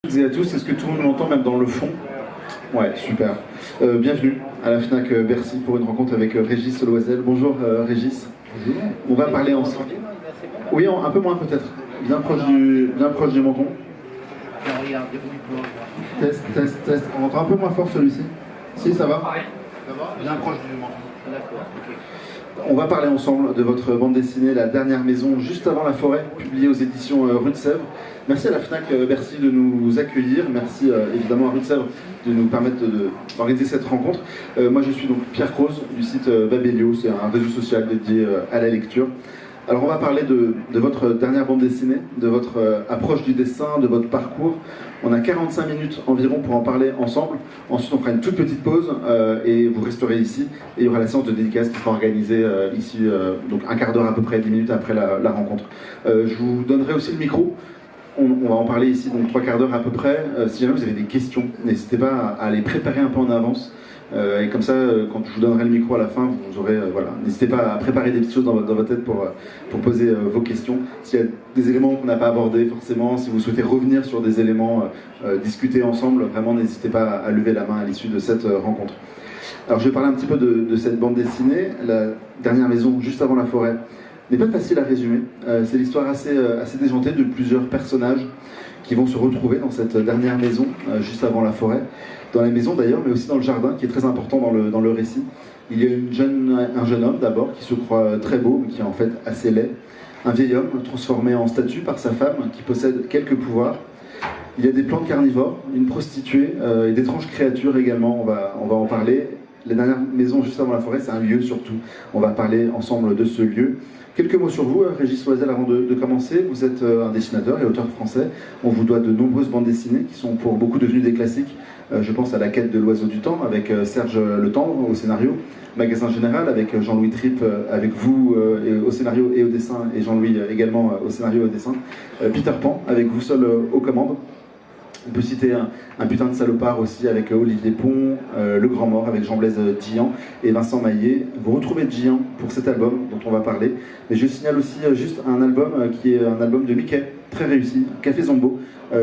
toutes et à tous, est-ce que tout le monde m'entend même dans le fond? Ouais, super. Bienvenue à la FNAC Bercy pour une rencontre avec Régis Loisel. Bonjour Régis. Bonjour. On va parler ensemble. Oui, un peu moins peut-être. Bien proche du menton. Test. On entend un peu moins fort celui-ci. Si, ça va? Ça va? Bien proche du menton. D'accord, ok. On va parler ensemble de votre bande dessinée La Dernière Maison, juste avant la forêt, publiée aux éditions Rue de Sèvres. Merci à la FNAC Bercy de nous accueillir. Merci évidemment à Rue de Sèvres de nous permettre d'organiser cette rencontre. Moi je suis donc Pierre Croze du site Babelio, c'est un réseau social dédié à la lecture. Alors on va parler de votre dernière bande dessinée, de votre approche du dessin, de votre parcours. On a 45 minutes environ pour en parler ensemble. Ensuite on fera une toute petite pause et vous resterez ici. Et il y aura la séance de dédicace qui sera organisée ici, donc un quart d'heure à peu près, 10 minutes après la rencontre. Je vous donnerai aussi le micro. On va en parler ici, donc 3 quarts d'heure à peu près. Si jamais vous avez des questions, n'hésitez pas à les préparer un peu en avance. Et comme ça, quand je vous donnerai le micro à la fin, vous aurez, voilà, n'hésitez pas à préparer des petites choses dans votre tête pour poser vos questions. S'il y a des éléments qu'on n'a pas abordés forcément, si vous souhaitez revenir sur des éléments, discuter ensemble, vraiment n'hésitez pas à lever la main à l'issue de cette rencontre. Alors je vais parler un petit peu de cette bande dessinée, La Dernière Maison, juste avant la forêt. N'est pas facile à résumer. C'est l'histoire assez déjantée de plusieurs personnages qui vont se retrouver dans cette dernière maison, juste avant la forêt. Dans la maison d'ailleurs, mais aussi dans le jardin, qui est très important dans le récit. Il y a un jeune homme d'abord, qui se croit très beau, mais qui est en fait assez laid. Un vieil homme transformé en statue par sa femme, qui possède quelques pouvoirs. Il y a des plantes carnivores, une prostituée, et d'étranges créatures également, on va en parler. La dernière maison juste avant la forêt, c'est un lieu surtout. On va parler ensemble de ce lieu. Quelques mots sur vous, Régis Loisel, avant de commencer. Vous êtes un dessinateur et auteur français. On vous doit de nombreuses bandes dessinées qui sont pour beaucoup devenues des classiques. Je pense à La Quête de l'Oiseau du Temps avec Serge Le Tendre au scénario, Magasin Général avec Jean-Louis Tripp, avec vous au scénario et au dessin, et Jean-Louis également au scénario et au dessin. Peter Pan avec vous seul aux commandes. On peut citer un putain de salopard aussi avec Olivier Pont, Le Grand Mort avec Jean-Blaise Dian et Vincent Maillet. Vous retrouvez Dian pour cet album dont on va parler. Mais je signale aussi juste un album qui est un album de Mickey, très réussi, Café Zombo,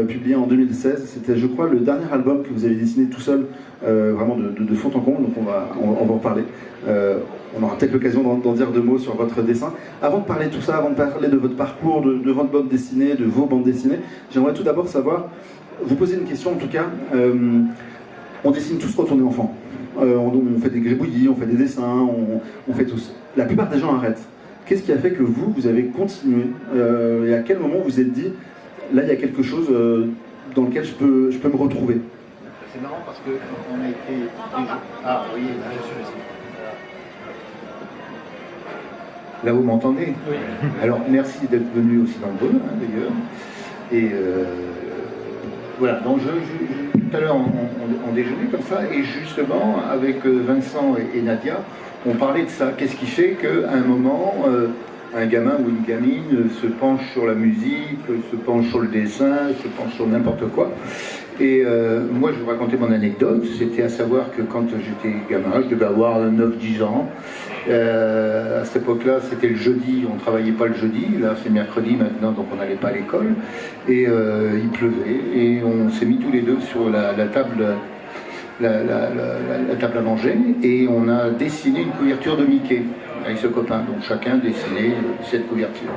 publié en 2016. C'était, je crois, le dernier album que vous avez dessiné tout seul, vraiment de fond en comble, donc on va en parler. On aura peut-être l'occasion d'en dire 2 mots sur votre dessin. Avant de parler de tout ça, avant de parler de votre parcours, de votre bande dessinée, de vos bandes dessinées, j'aimerais tout d'abord savoir, vous poser une question en tout cas. On dessine tous quand on est enfant. On fait des gribouillis, on fait des dessins, on fait tous. La plupart des gens arrêtent. Qu'est-ce qui a fait que vous avez continué et à quel moment vous vous êtes dit, là il y a quelque chose dans lequel je peux me retrouver? C'est marrant parce qu'on a été... Ah oui, là je suis ici. Là vous m'entendez? Oui. Alors merci d'être venu aussi nombreux d'ailleurs. Et voilà, donc tout à l'heure on déjeunait comme ça, et justement avec Vincent et Nadia, on parlait de ça. Qu'est-ce qui fait qu'à un moment, un gamin ou une gamine se penche sur la musique, se penche sur le dessin, se penche sur n'importe quoi. Et moi, je vais vous raconter mon anecdote. C'était à savoir que quand j'étais gamin, je devais avoir 9-10 ans. À cette époque-là, c'était le jeudi, on ne travaillait pas le jeudi. Là, c'est mercredi maintenant, donc on n'allait pas à l'école. Et il pleuvait, et on s'est mis tous les deux sur la table. La table à manger, et on a dessiné une couverture de Mickey avec ce copain. Donc chacun dessinait cette couverture.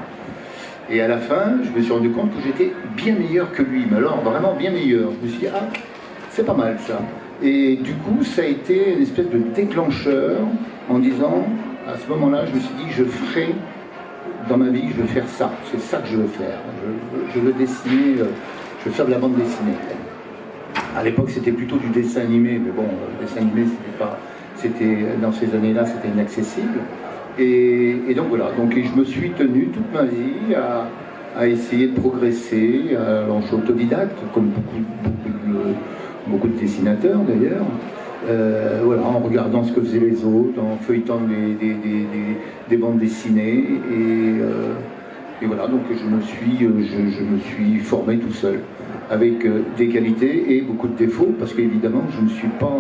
Et à la fin, je me suis rendu compte que j'étais bien meilleur que lui, mais alors vraiment bien meilleur. Je me suis dit, ah, c'est pas mal ça. Et du coup, ça a été une espèce de déclencheur en disant, à ce moment-là, je me suis dit, je ferai dans ma vie, je veux faire ça. C'est ça que je veux faire. Je veux dessiner, je veux faire de la bande dessinée. À l'époque, c'était plutôt du dessin animé, mais bon, le dessin animé, dans ces années-là, c'était inaccessible. Et donc voilà, donc je me suis tenu toute ma vie à essayer de progresser. Alors, je suis autodidacte, comme beaucoup de dessinateurs d'ailleurs. Voilà, en regardant ce que faisaient les autres, en feuilletant des bandes dessinées. Et voilà, donc je me suis formé tout seul, avec des qualités et beaucoup de défauts, parce qu'évidemment je ne suis pas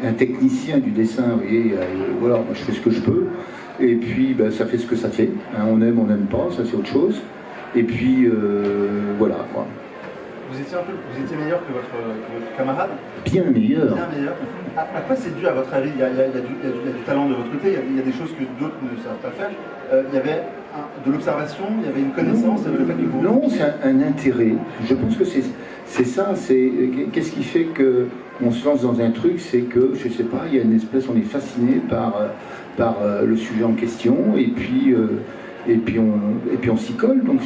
un technicien du dessin, vous voyez, voilà, moi je fais ce que je peux, et puis ça fait ce que ça fait, hein, on aime pas, ça c'est autre chose, et puis voilà, disiez un peu que vous étiez meilleur que votre camarade. Bien meilleur. Bien meilleur. À quoi c'est dû à votre avis? Il y a du talent de votre côté, il y a des choses que d'autres ne savent pas faire. Il y avait de l'observation, il y avait une connaissance, il y avait le fait que vous... Non, c'est un intérêt. Je pense que c'est ça. Qu'est-ce qui fait qu'on se lance dans un truc? C'est que, je sais pas, il y a une espèce, on est fasciné par le sujet en question, et puis on s'y colle. Donc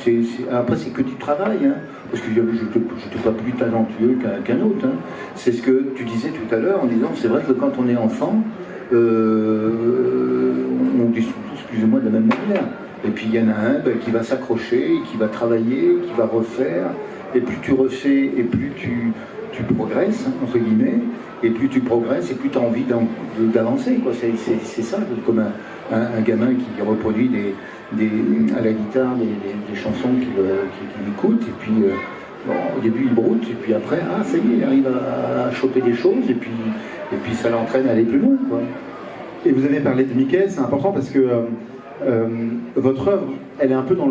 après, c'est que du travail. Hein, parce que je n'étais pas plus talentueux qu'un autre. Hein. C'est ce que tu disais tout à l'heure en disant, c'est vrai que quand on est enfant, on dessine tous plus ou moins de la même manière. Et puis il y en a un qui va s'accrocher, qui va travailler, qui va refaire. Et plus tu refais, et plus tu progresses, hein, entre guillemets. Et plus tu progresses, et plus tu as envie d'avancer. C'est ça, comme un gamin qui reproduit à la guitare des chansons qu'il écoute. Et puis au début il broute, et puis après, ça y est, il arrive à choper des choses, et puis ça l'entraîne à aller plus loin, quoi. Et vous avez parlé de Mickey, c'est important parce que votre œuvre, elle est un peu dans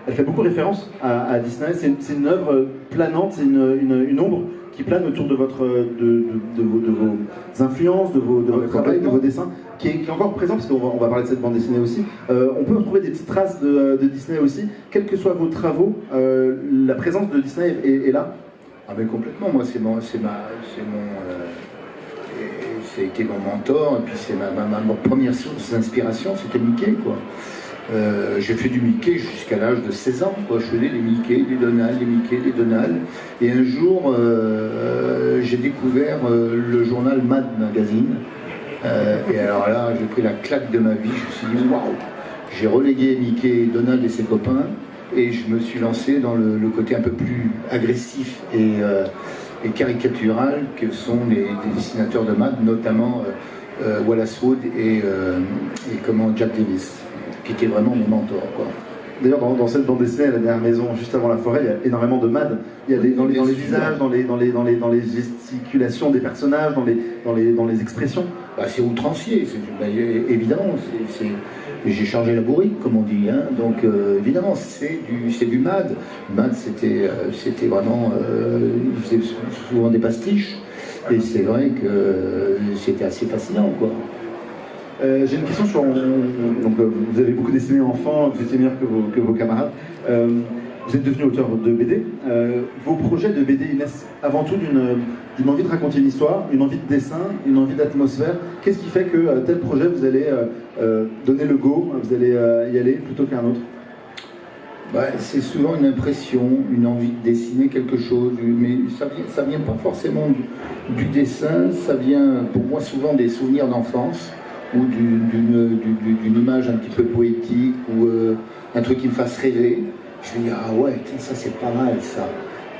elle fait beaucoup référence à Disney. C'est une œuvre planante, c'est une ombre qui plane autour de vos influences, de votre travail, de vos dessins, qui est encore présent, parce qu'on va parler de cette bande dessinée aussi. On peut retrouver des petites traces de Disney aussi, quels que soient vos travaux, la présence de Disney est là. Ah ben complètement, moi ça a été mon mentor, et puis c'est ma première source d'inspiration, c'était Mickey, quoi. J'ai fait du Mickey jusqu'à l'âge de 16 ans, quoi. Je faisais des Mickey, des Donald, des Mickey, des Donald. Et un jour, j'ai découvert le journal Mad Magazine. Et alors là, j'ai pris la claque de ma vie. Je me suis dit, waouh! J'ai relégué Mickey, Donald et ses copains, et je me suis lancé dans le côté un peu plus agressif et caricatural que sont des dessinateurs de Mad, notamment Wallace Wood et Jack Davis, qui était vraiment mon mentor, quoi. D'ailleurs, dans cette bande dessinée, La Dernière Maison, juste avant la forêt, il y a énormément de Mad. Il y a dans les visages, dans les gesticulations des personnages, dans les expressions. C'est outrancier, évidemment. J'ai chargé la bourrique, comme on dit. Hein. Donc, évidemment, c'est du Mad. Mad, c'était vraiment... il faisait souvent des pastiches. Et c'est vrai que c'était assez fascinant, quoi. J'ai une question sur... Donc, vous avez beaucoup dessiné enfant, vous étiez meilleur que vos camarades. Vous êtes devenu auteur de BD. Vos projets de BD, ils naissent avant tout d'une envie de raconter une histoire, une envie de dessin, une envie d'atmosphère. Qu'est-ce qui fait que tel projet, vous allez donner le go, vous allez y aller plutôt qu'un autre? C'est souvent une impression, une envie de dessiner quelque chose, mais ça vient pas forcément du dessin, ça vient pour moi souvent des souvenirs d'enfance, ou d'une image un petit peu poétique, ou un truc qui me fasse rêver. Je me dis, ah ouais, ça c'est pas mal, ça.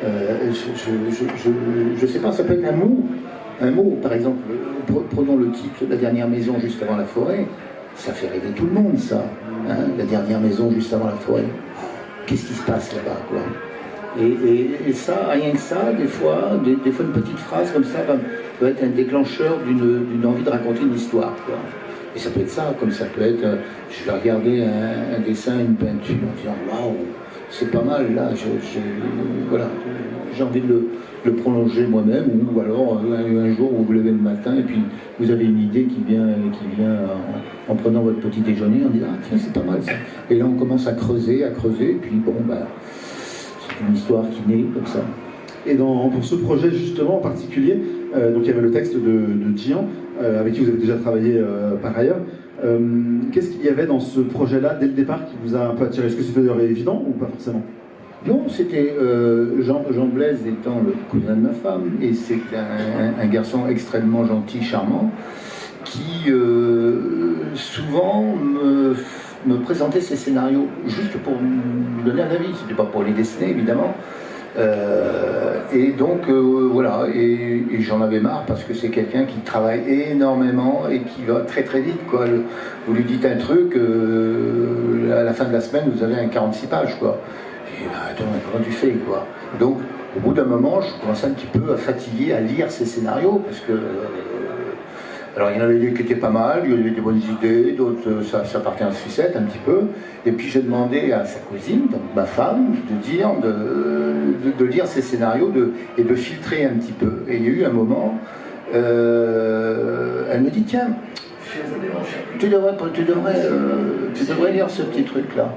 Je sais pas, ça peut être un mot, par exemple, prenons le titre, La Dernière Maison juste avant la forêt, ça fait rêver tout le monde, ça. Hein, La Dernière Maison juste avant la forêt. Qu'est-ce qui se passe là-bas, quoi? Et ça, rien que ça, des fois une petite phrase comme ça peut être un déclencheur d'une envie de raconter une histoire, quoi. Et ça peut être ça, comme ça peut être, je vais regarder un dessin, une peinture, en disant waouh, c'est pas mal, là, j'ai envie de le prolonger moi-même, ou alors un jour vous vous levez le matin et puis vous avez une idée qui vient en prenant votre petit déjeuner, en disant ah tiens, c'est pas mal ça. Et là on commence à creuser, et puis bon, c'est une histoire qui naît comme ça. Et pour ce projet justement en particulier, donc il y avait le texte de Gian, avec qui vous avez déjà travaillé par ailleurs. Qu'est-ce qu'il y avait dans ce projet-là dès le départ qui vous a un peu attiré? Est-ce que c'était évident ou pas forcément? Non, c'était Jean Blaise étant le cousin de ma femme, et c'est un garçon extrêmement gentil, charmant, qui souvent me présentait ses scénarios juste pour me donner un avis. C'était pas pour les dessiner évidemment. Et donc voilà, et j'en avais marre parce que c'est quelqu'un qui travaille énormément et qui va très très vite, quoi. Vous lui dites un truc, à la fin de la semaine vous avez un 46 pages, quoi. Et attends, comment tu fais, quoi? Donc au bout d'un moment je commençais un petit peu à fatiguer à lire ces scénarios parce que alors il y en avait des qui étaient pas mal, il y avait des bonnes idées, d'autres ça partait en sucette un petit peu. Et puis j'ai demandé à sa cousine, donc ma femme, de dire de lire ces scénarios et de filtrer un petit peu. Et il y a eu un moment, elle me dit, tiens, tu devrais lire ce petit truc-là.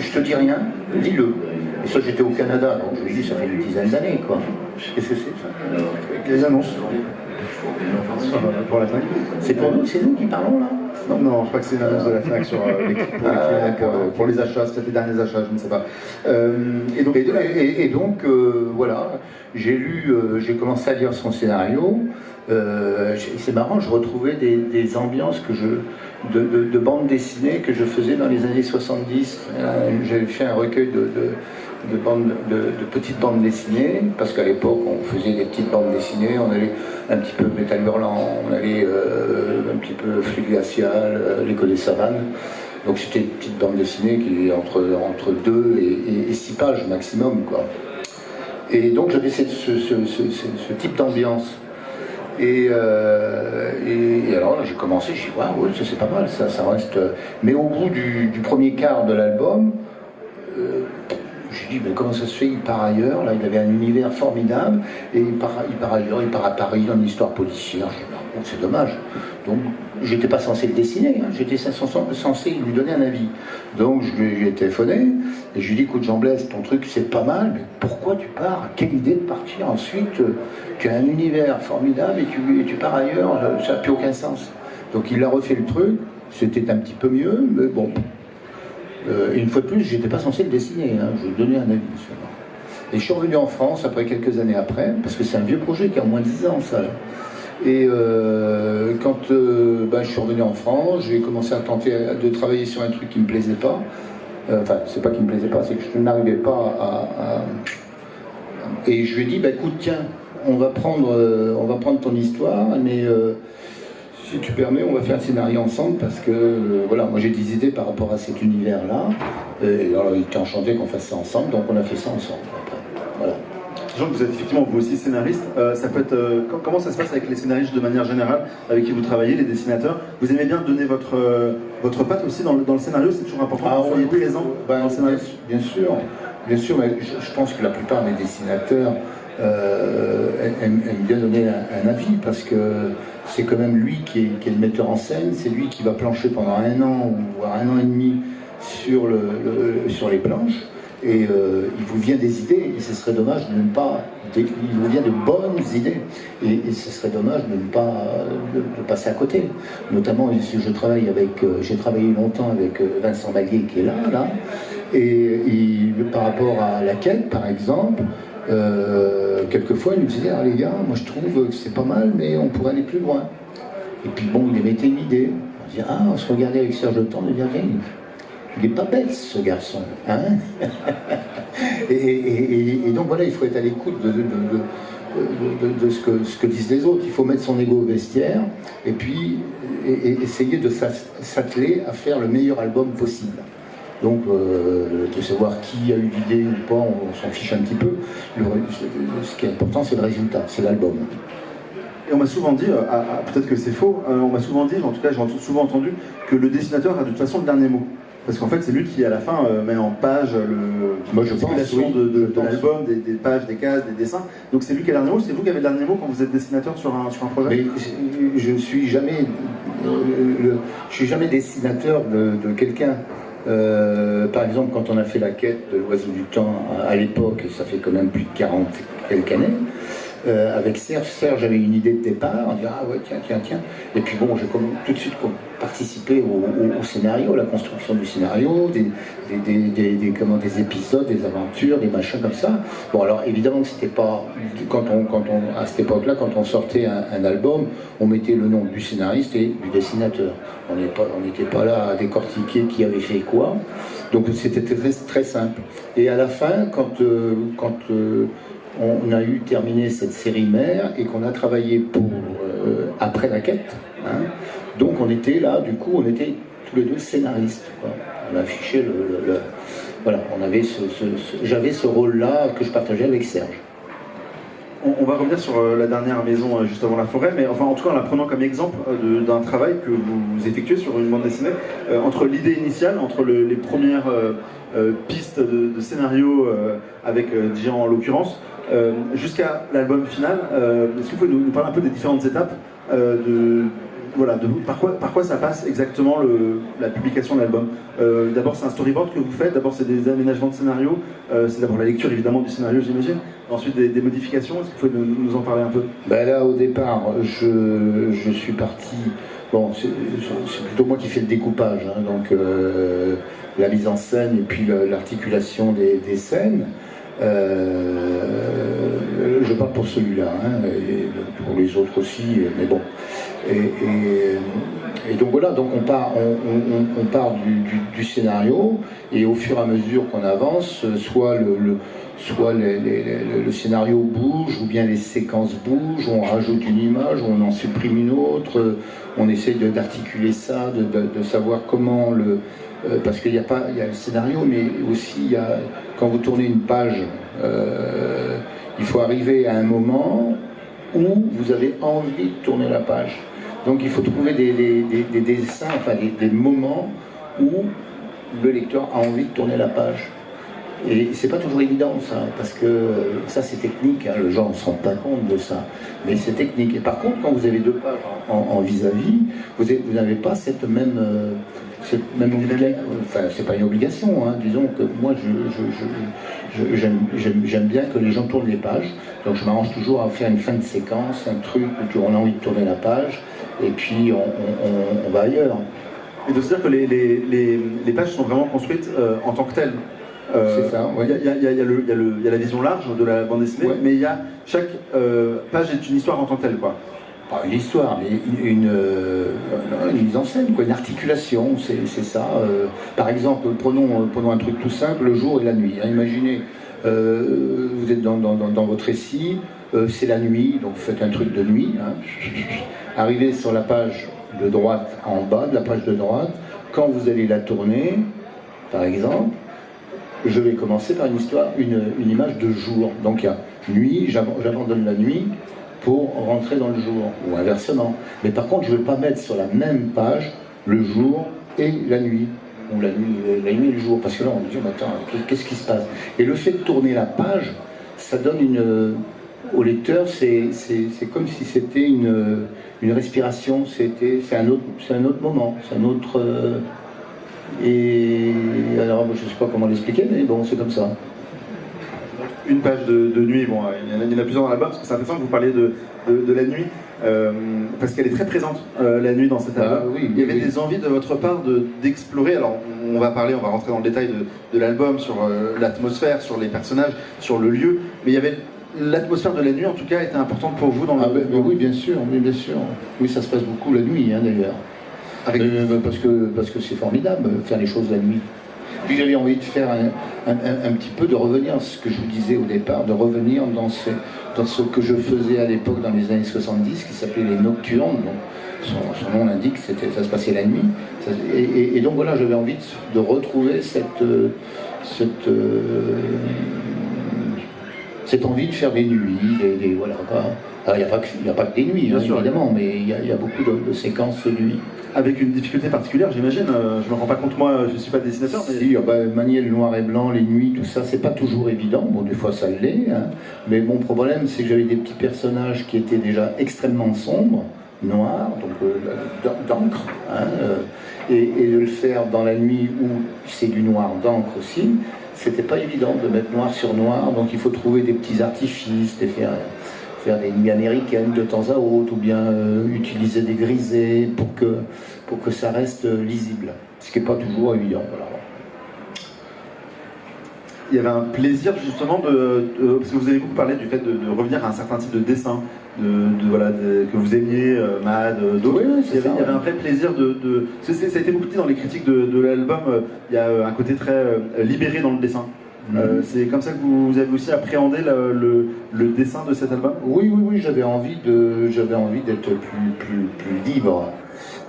Je te dis rien, lis-le. Et ça, j'étais au Canada, donc je lui dis, ça fait une dizaine d'années, quoi. Qu'est-ce que c'est, ça? Les annonces. Pour la FNAC. C'est nous qui parlons, là? Non, je crois que c'est une annonce de la FNAC sur l'équipe pour les achats, c'est peut-être les derniers achats, je ne sais pas. Donc, voilà, j'ai commencé à lire son scénario. C'est marrant, je retrouvais des ambiances de bandes dessinées que je faisais dans les années 70. J'avais fait un recueil de petites bandes dessinées, parce qu'à l'époque on faisait des petites bandes dessinées, on allait un petit peu Métal Hurlant, on allait un petit peu Flux Glacial, L'école des savanes. Donc c'était une petite bande dessinée qui est entre 2 et 6 pages maximum, quoi. Et donc j'avais ce type d'ambiance. Et alors là j'ai commencé, j'ai dit waouh, ça c'est pas mal, ça reste. Mais au bout du premier quart de l'album, j'ai dit mais comment ça se fait, il part ailleurs, là il avait un univers formidable, et il part ailleurs, il part à Paris dans une histoire policière. J'ai dit bon, c'est dommage. Donc j'étais pas censé le dessiner, hein, j'étais censé lui donner un avis. Donc je lui ai téléphoné et je lui ai dit écoute Jean-Blaise, ton truc c'est pas mal, mais pourquoi tu pars? Quelle idée de partir ensuite? Tu as un univers formidable et tu pars ailleurs, ça n'a plus aucun sens. Donc il a refait le truc, c'était un petit peu mieux, mais bon. Et une fois de plus, j'étais pas censé le dessiner, hein, je lui ai donné un avis seulement. Et je suis revenu en France après quelques années après, parce que c'est un vieux projet qui a au moins 10 ans ça. Et quand je suis revenu en France, j'ai commencé à tenter de travailler sur un truc qui me plaisait pas. Enfin, c'est pas qu'il me plaisait pas, c'est que je n'arrivais pas à... Et je lui ai dit, écoute, tiens, on va prendre ton histoire, mais si tu permets, on va faire un scénario ensemble parce que voilà, moi j'ai des idées par rapport à cet univers-là. Et alors il était enchanté qu'on fasse ça ensemble, donc on a fait ça ensemble. Après. Voilà. Jean, vous êtes effectivement vous aussi scénariste. Ça peut être, comment ça se passe avec les scénaristes de manière générale, avec qui vous travaillez, les dessinateurs? Vous aimez bien donner votre patte aussi dans le scénario? C'est toujours important que vous soyez présent dans le scénario? Bien sûr, mais je pense que la plupart des dessinateurs aime bien donner un avis parce que c'est quand même lui qui est le metteur en scène, c'est lui qui va plancher pendant 1 an ou voire 1 an et demi sur les planches et il vous vient des idées et ce serait dommage de ne pas, il vous vient de bonnes idées et ce serait dommage de ne pas de passer à côté. Notamment si j'ai travaillé longtemps avec Vincent Mallier qui est là et par rapport à la quête par exemple. Quelquefois il nous disait les gars, moi je trouve que c'est pas mal mais on pourrait aller plus loin. Et puis bon, il émettait une idée. On disait on se regardait avec Serge Temps, on disait il est pas bête ce garçon, hein. et donc voilà, il faut être à l'écoute de ce que disent les autres. Il faut mettre son ego au vestiaire et puis essayer de s'atteler à faire le meilleur album possible. Donc, de savoir qui a eu l'idée ou pas, on s'en fiche un petit peu. Ce qui est important, c'est le résultat, c'est l'album. Et on m'a souvent dit, peut-être que c'est faux, on m'a souvent dit, en tout cas j'ai souvent entendu, que le dessinateur a de toute façon le dernier mot. Parce qu'en fait, c'est lui qui, à la fin, met en page la circulation de l'album, des pages, des cases, des dessins. Donc c'est lui qui a le dernier mot. C'est vous qui avez le dernier mot quand vous êtes dessinateur sur un projet? Mais je ne suis jamais dessinateur de quelqu'un. Par exemple, quand on a fait la quête de l'Oiseau du Temps à l'époque, ça fait quand même plus de 40 quelques années, avec Serge avait une idée de départ, on dit ouais tiens. Et puis bon, j'ai tout de suite participé au scénario, à la construction du scénario, des épisodes, des aventures, des machins comme ça. Bon alors évidemment que c'était pas à cette époque-là, quand on sortait un album, on mettait le nom du scénariste et du dessinateur. On n'était pas là à décortiquer qui avait fait quoi. Donc c'était très, très simple. Et à la fin, quand on a eu terminé cette série mère et qu'on a travaillé pour après la quête, hein, donc on était là, du coup on était tous les deux scénaristes, quoi. On affichait voilà, j'avais ce rôle-là que je partageais avec Serge. On va revenir sur la dernière maison juste avant la forêt, mais enfin en tout cas en la prenant comme exemple d'un travail que vous effectuez sur une bande dessinée, entre l'idée initiale, entre les premières pistes de scénario avec Jean en l'occurrence, jusqu'à l'album final. Est-ce que vous pouvez nous parler un peu des différentes étapes par quoi ça passe exactement la publication de l'album? D'abord c'est un storyboard que vous faites, d'abord c'est des aménagements de scénario, c'est d'abord la lecture évidemment du scénario j'imagine, ensuite des modifications, est-ce que vous pouvez nous en parler un peu? Là au départ je suis parti, bon c'est plutôt moi qui fais le découpage, hein, donc la mise en scène et puis l'articulation des scènes. Je parle pour celui-là, hein, et pour les autres aussi, mais bon. Et donc voilà, donc on part du scénario, et au fur et à mesure qu'on avance, soit le scénario bouge, ou bien les séquences bougent, on rajoute une image, ou on en supprime une autre, on essaie d'articuler ça, de savoir comment parce qu'il y a le scénario, mais aussi quand vous tournez une page, il faut arriver à un moment où vous avez envie de tourner la page. Donc il faut trouver des dessins, enfin des moments où le lecteur a envie de tourner la page. Et c'est pas toujours évident ça, parce que ça c'est technique, hein, les gens ne se rendent pas compte de ça, mais c'est technique. Et par contre, quand vous avez deux pages en vis-à-vis, vous n'avez pas cette même obligation, enfin c'est pas une obligation, hein, disons que moi j'aime bien que les gens tournent les pages, donc je m'arrange toujours à faire une fin de séquence, un truc où on a envie de tourner la page, et puis on va ailleurs. Et de se dire que les pages sont vraiment construites en tant que telles. C'est ça, ouais. Il y a la vision large de la bande dessinée, ouais. Mais chaque page est une histoire en tant que telle, quoi. Pas une histoire, mais une mise en scène, quoi, une articulation, c'est ça. Par exemple, prenons un truc tout simple, le jour et la nuit. Hein, imaginez, vous êtes dans votre récit, c'est la nuit, donc vous faites un truc de nuit. Hein. Arrivez sur la page de droite, en bas de la page de droite, quand vous allez la tourner, par exemple, je vais commencer par une image de jour. Donc il y a nuit, j'abandonne la nuit pour rentrer dans le jour, ou inversement. Mais par contre, je ne vais pas mettre sur la même page le jour et la nuit, ou la nuit et le jour, parce que là on me dit, attends, qu'est-ce qui se passe? Et le fait de tourner la page, ça donne au lecteur, c'est comme si c'était une respiration, c'est un autre moment, c'est un autre... Et alors, je ne sais pas comment l'expliquer, mais bon, c'est comme ça. Une page de nuit, bon, il y en a plusieurs dans l'album, parce que c'est intéressant que vous parliez de la nuit, parce qu'elle est très présente, la nuit, dans cet album. Oui, il y avait des envies de votre part d'explorer, alors on va rentrer dans le détail de l'album, sur l'atmosphère, sur les personnages, sur le lieu, mais il y avait... L'atmosphère de la nuit, en tout cas, était importante pour vous dans le... Oui, bien sûr. Oui, ça se passe beaucoup la nuit, hein, d'ailleurs. Parce que c'est formidable, faire les choses la nuit. Puis j'avais envie de faire un petit peu, de revenir à ce que je vous disais au départ, de revenir dans ce que je faisais à l'époque dans les années 70, qui s'appelait les Nocturnes. Donc, son nom l'indique, ça se passait la nuit. Et donc voilà, j'avais envie de retrouver cette envie de faire des nuits, voilà. Alors, il n'y a pas que des nuits, hein, évidemment, mais il y a beaucoup de séquences de nuit. Avec une difficulté particulière, j'imagine. Je ne me rends pas compte, moi, je ne suis pas dessinateur. Mais... Si, manier le noir et blanc, les nuits, tout ça, c'est pas toujours évident. Bon, des fois, ça l'est. Hein. Mais mon problème, c'est que j'avais des petits personnages qui étaient déjà extrêmement sombres, noirs, donc d'encre. Hein, et de le faire dans la nuit où c'est du noir d'encre aussi, c'était pas évident de mettre noir sur noir. Donc, il faut trouver des petits artifices, faire des nuits américaines de temps à autre, ou bien utiliser des grisés pour que ça reste lisible, ce qui n'est pas toujours évident. Voilà. Il y avait un plaisir justement parce que vous avez beaucoup parlé du fait de revenir à un certain type de dessin, que vous aimiez, Mad, d'autres. Oui, il y avait un vrai plaisir ça a été beaucoup dit dans les critiques de l'album, il y a un côté très libéré dans le dessin. C'est comme ça que vous avez aussi appréhendé le dessin de cet album? Oui, j'avais envie d'être plus libre.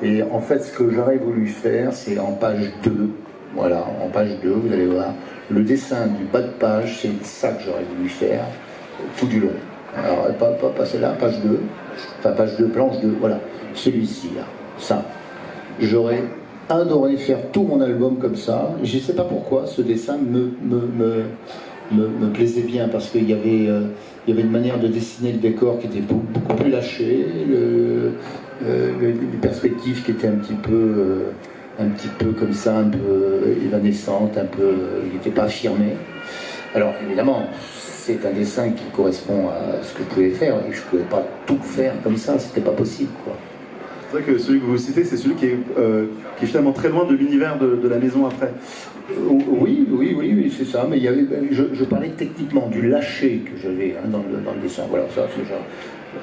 Et en fait, ce que j'aurais voulu faire, c'est en page 2. Voilà, en page 2, vous allez voir, le dessin du bas de page, c'est ça que j'aurais voulu faire tout du long. Alors, pas celle-là, page 2. Enfin, page 2, planche 2, voilà. Celui-ci, là. Ça. J'aurais adoré faire tout mon album comme ça. Je ne sais pas pourquoi, ce dessin me plaisait bien, parce qu'il y avait une manière de dessiner le décor qui était beaucoup plus lâché, les perspectives qui étaient un petit peu comme ça, un peu évanescentes, qui n'étaient pas affirmées. Alors évidemment, c'est un dessin qui correspond à ce que je pouvais faire, et je ne pouvais pas tout faire comme ça, c'était pas possible, quoi. C'est vrai que celui que vous citez, c'est celui qui est finalement très loin de l'univers de la maison après. Oui, c'est ça. Mais je parlais techniquement du lâcher que j'avais dans le dessin. Voilà, ça, c'est genre.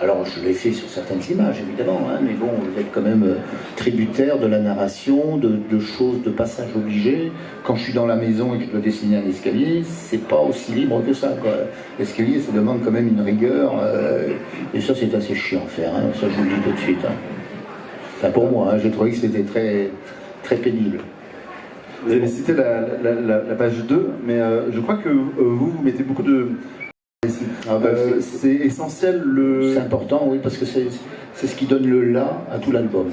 Alors, je l'ai fait sur certaines images, évidemment, mais bon, vous êtes quand même tributaire de la narration, de choses, de passages obligés. Quand je suis dans la maison et que je dois dessiner un escalier, c'est pas aussi libre que ça, quoi. L'escalier, ça demande quand même une rigueur, et ça, c'est assez chiant à faire, ça, je vous le dis tout de suite. Enfin, pour moi, j'ai trouvé que c'était très, très pénible. Vous avez cité la page 2, mais je crois que vous mettez beaucoup de... c'est essentiel C'est important, oui, parce que c'est ce qui donne le là à tout l'album.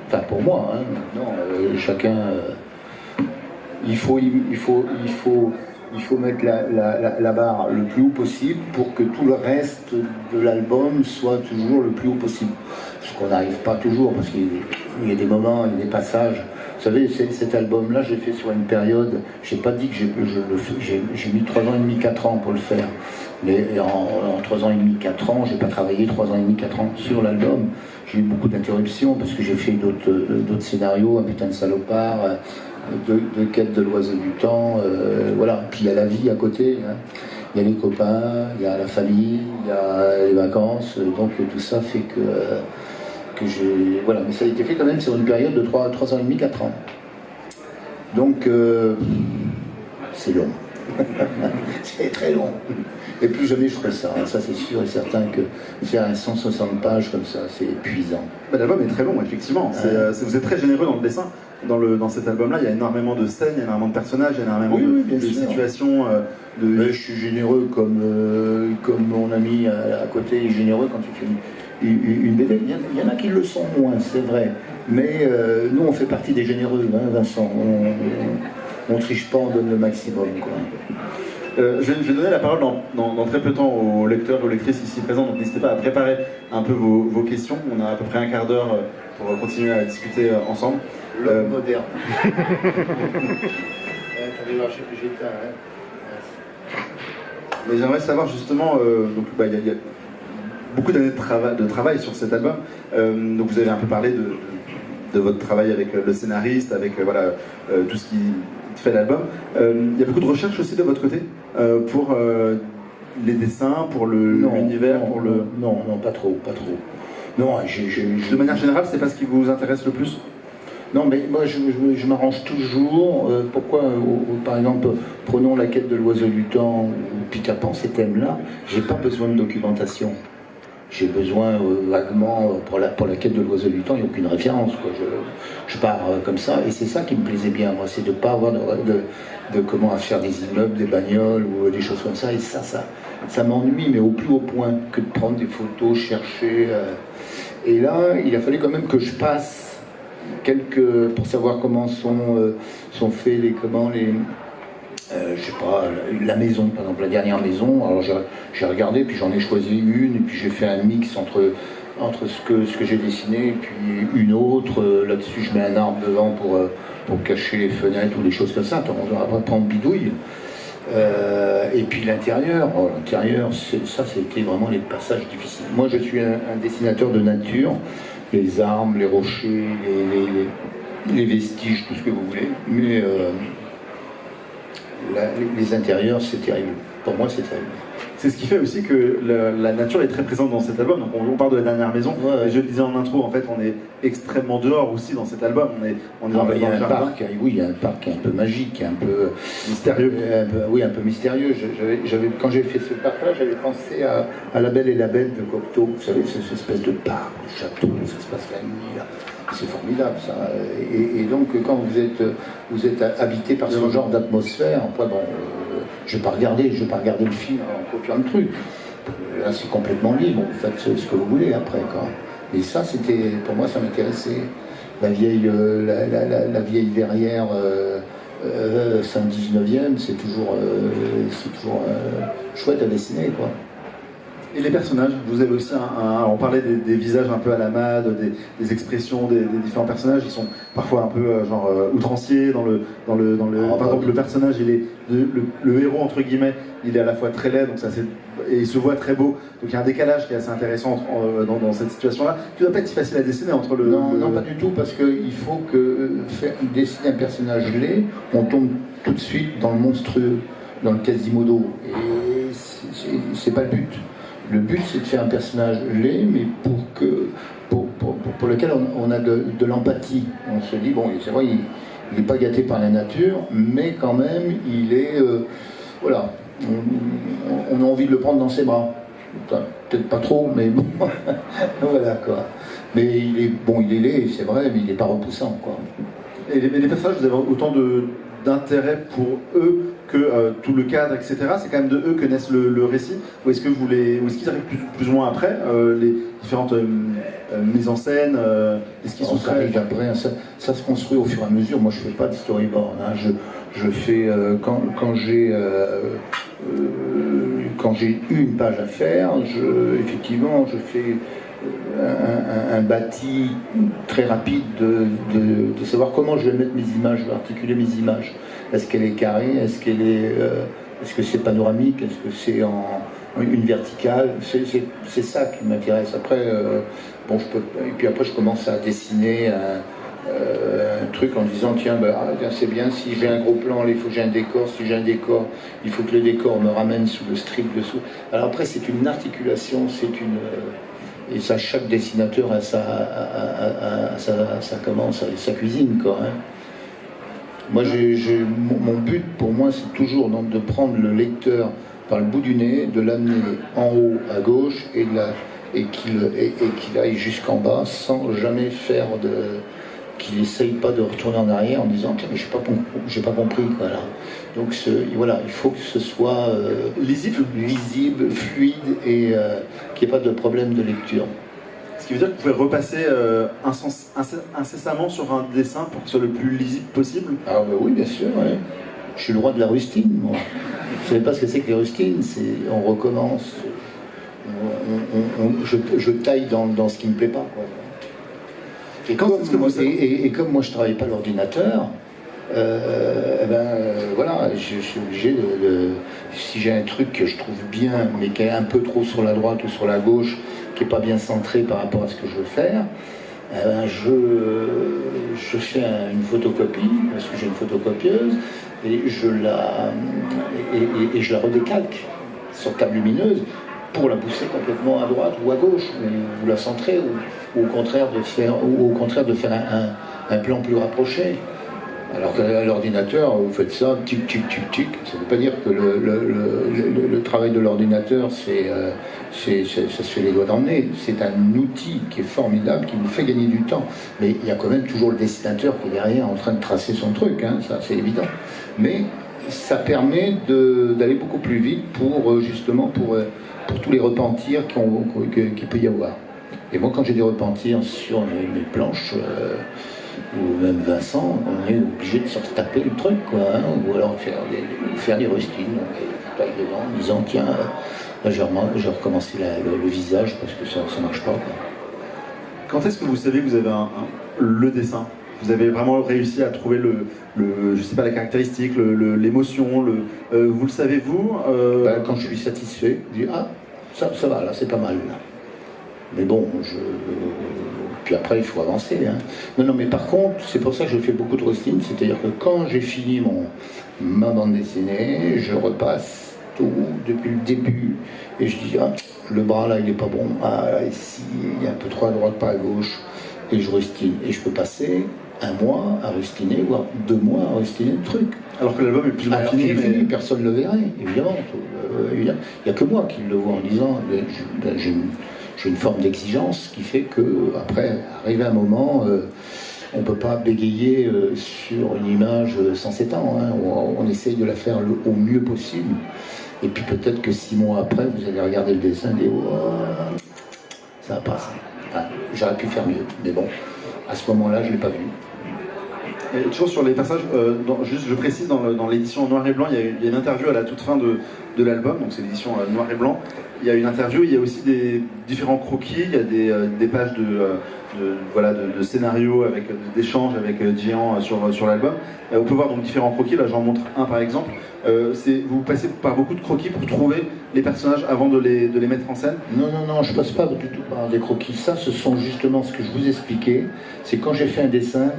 Enfin, pour moi, chacun... il faut mettre la barre le plus haut possible pour que tout le reste de l'album soit toujours le plus haut possible. Ce qu'on n'arrive pas toujours, parce qu'il y a des moments, il y a des passages. Vous savez, cet album-là, j'ai fait sur une période, je n'ai pas dit que j'ai mis 3 ans et demi, 4 ans pour le faire. Mais en 3 ans et demi, 4 ans, j'ai pas travaillé 3 ans et demi, 4 ans sur l'album. J'ai eu beaucoup d'interruptions parce que j'ai fait d'autres scénarios, Un putain de salopard, de Quête de l'oiseau du temps, voilà. Puis il y a la vie à côté, il y a les copains, il y a la famille, il y a les vacances, donc tout ça fait que voilà, mais ça a été fait quand même sur une période de 3 ans et demi, 4 ans. Donc c'est long. C'est très long. Et plus jamais je ferai ça, ça c'est sûr et certain que faire un 160 pages comme ça, c'est épuisant. L'album est très long, effectivement. Vous êtes très généreux dans le dessin. Dans cet album-là, il y a énormément de scènes, il y a énormément de personnages, il y a énormément de situations. Mais je suis généreux comme mon ami à côté est généreux quand il fait une BD. Il y en a qui le sont moins, c'est vrai. Mais nous, on fait partie des généreux, Vincent. On triche pas, on donne le maximum, quoi. Je vais donner la parole dans très peu de temps aux lecteurs et aux lectrices ici présents, donc n'hésitez pas à préparer un peu vos questions. On a à peu près un quart d'heure pour continuer à discuter ensemble. L'homme moderne. Mais j'aimerais savoir justement, il y a beaucoup d'années de travail sur cet album, donc vous avez un peu parlé de votre travail avec le scénariste, avec tout ce qui fait l'album. Il y a beaucoup de recherches aussi de votre côté pour les dessins, pour l'univers, pour le... Non, pas trop. Non, De manière générale, c'est pas ce qui vous intéresse le plus? Non, mais moi, je m'arrange toujours. Pourquoi, par exemple, prenons La Quête de l'oiseau du temps ou Peter Pan, ces thèmes-là, j'ai pas besoin de documentation. J'ai besoin vaguement, pour la Quête de l'oiseau du temps, il n'y a aucune référence, quoi. Je pars comme ça, et c'est ça qui me plaisait bien, moi, c'est de ne pas avoir de comment faire des immeubles, des bagnoles ou des choses comme ça, et ça m'ennuie, mais au plus haut point que de prendre des photos, chercher. Et là, il a fallu quand même que je passe pour savoir comment sont faits je sais pas, la maison, par exemple, la dernière maison. Alors j'ai regardé, puis j'en ai choisi une, et puis j'ai fait un mix entre ce que j'ai dessiné et puis une autre. Là-dessus, je mets un arbre devant pour cacher les fenêtres ou des choses comme ça. On va prendre bidouille. Et puis l'intérieur, ça c'était vraiment les passages difficiles. Moi, je suis un dessinateur de nature, les arbres, les rochers, les vestiges, tout ce que vous voulez. Mais les intérieurs, c'est terrible. Pour moi, c'est terrible. C'est ce qui fait aussi que la nature est très présente dans cet album. Donc on parle de la dernière maison. Ouais. Je le disais en intro, en fait, on est extrêmement dehors aussi dans cet album. On est dans le jardin. Il y a un parc un peu magique, un peu mystérieux. Un peu mystérieux. Quand j'ai fait ce parc-là, j'avais pensé à La Belle et la Bête de Cocteau. Vous savez, cette espèce de parc, de château, ça se passe la nuit, là. C'est formidable, ça. Et donc, quand vous êtes habité par ce genre d'atmosphère, après, bon, je vais pas regarder le film en copiant le truc. Là, c'est complètement libre, vous faites ce que vous voulez après, quoi. Et ça, pour moi, ça m'intéressait. La vieille verrière fin 19e, c'est toujours chouette à dessiner, quoi. Et les personnages, vous avez aussi on parlait des visages un peu à la mode, des expressions des différents personnages, ils sont parfois un peu outranciers par exemple, le personnage, le héros entre guillemets, il est à la fois très laid, et il se voit très beau, donc il y a un décalage qui est assez intéressant dans cette situation-là, qui ne doit pas être si facile à dessiner entre le... Non, pas du tout, parce qu'il faut que dessiner un personnage laid, on tombe tout de suite dans le monstrueux, dans le Quasimodo, et c'est pas le but. Le but, c'est de faire un personnage laid, mais pour lequel on a de l'empathie. On se dit, bon, c'est vrai, il n'est pas gâté par la nature, mais quand même, il est... voilà, on a envie de le prendre dans ses bras. Peut-être pas trop, mais bon, voilà, quoi. Mais il est laid, c'est vrai, mais il n'est pas repoussant, quoi. Et les personnages, vous avez autant d'intérêt pour eux que tout le cadre, etc. C'est quand même de eux que naissent le récit, ou est-ce qu'ils arrivent plus ou moins après, les différentes mises en scène, est-ce qu'ils sont très... Après, ça se construit au fur et à mesure. Moi, je fais pas de storyboard, hein. Je fais quand j'ai une page à faire, effectivement, je fais un bâti très rapide de savoir comment je vais mettre mes images, je vais articuler mes images. Est-ce qu'elle est carrée? Est-ce que c'est panoramique? Est-ce que c'est une verticale? C'est ça qui m'intéresse. Après, et puis après, je commence à dessiner un truc en disant tiens, c'est bien, si j'ai un gros plan, il faut que j'ai un décor. Si j'ai un décor, il faut que le décor me ramène sous le strip dessous. Alors après, c'est une articulation, et ça, chaque dessinateur a sa cuisine, quoi, hein. Moi, mon but, pour moi, c'est toujours donc de prendre le lecteur par le bout du nez, de l'amener en haut à gauche et qu'il aille jusqu'en bas sans jamais qu'il essaye pas de retourner en arrière en disant tiens, mais j'ai pas compris, quoi, là. Donc voilà, il faut que ce soit lisible, fluide et qu'il n'y ait pas de problème de lecture. Ce qui veut dire que vous pouvez repasser incessamment sur un dessin pour que ce soit le plus lisible possible. Ah bah oui, bien sûr, ouais. Je suis le roi de la rustine, moi. Vous savez pas ce que c'est que les rustines? On recommence, je taille dans ce qui me plaît pas, quoi. Et comme moi je travaille pas à l'ordinateur, voilà, je suis obligé si j'ai un truc que je trouve bien, mais qui est un peu trop sur la droite ou sur la gauche, qui n'est pas bien centré par rapport à ce que je veux faire, je fais une photocopie, parce que j'ai une photocopieuse, et je la redécalque sur table lumineuse pour la pousser complètement à droite ou à gauche, ou la centrer, ou au contraire de faire un plan plus rapproché. Alors qu'à l'ordinateur, vous faites ça, tic, tic, tic, tic. Ça ne veut pas dire que le travail de l'ordinateur, ça se fait les doigts dans le nez. C'est un outil qui est formidable, qui nous fait gagner du temps. Mais il y a quand même toujours le dessinateur qui est derrière en train de tracer son truc, hein, ça c'est évident. Mais ça permet d'aller beaucoup plus vite pour tous les repentirs qu'il peut y avoir. Et moi, quand j'ai des repentirs sur mes planches, ou même Vincent, on est obligé de se taper le truc, quoi, hein, ou alors faire des rustines, on taille dedans, en disant tiens, là j'ai recommencé le visage parce que ça marche pas, quoi. Quand est-ce que vous savez que vous avez le dessin? Vous avez vraiment réussi à trouver je sais pas, la caractéristique, l'émotion, vous le savez, vous Quand je suis satisfait, je dis ah, ça va, là c'est pas mal, là. Mais bon, puis après il faut avancer, hein. Non, mais par contre, c'est pour ça que je fais beaucoup de rustines, c'est-à-dire que quand j'ai fini ma bande dessinée, je repasse tout depuis le début, et je dis, ah, le bras là il est pas bon, ah là ici, il est un peu trop à droite, pas à gauche, et je rustine, et je peux passer un mois à rustiner, voire 2 mois à rustiner le truc. Alors que l'album est plus ou moins fini, mais personne ne le verrait, évidemment. Il n'y a que moi qui le vois en disant, j'ai une forme d'exigence qui fait que, après, arrivé un moment, on ne peut pas bégayer sur une image sans 7 ans, hein. On essaye de la faire au mieux possible. Et puis peut-être que 6 mois après, vous allez regarder le dessin et dire oh, ça va pas ça. Enfin, j'aurais pu faire mieux, mais bon, à ce moment-là, je l'ai pas vu. Et toujours sur les passages, juste je précise, dans l'édition noir et blanc, il y a une interview à la toute fin de l'album, donc c'est l'édition noir et blanc. Il y a une interview, il y a aussi des différents croquis, il y a des pages de scénarios, d'échanges avec Jian sur l'album. On peut voir donc différents croquis, là j'en montre un par exemple. Vous passez par beaucoup de croquis pour trouver les personnages avant de les mettre en scène? Non, je passe pas du tout par des croquis. Ça, ce sont justement ce que je vous expliquais. C'est quand j'ai fait un dessin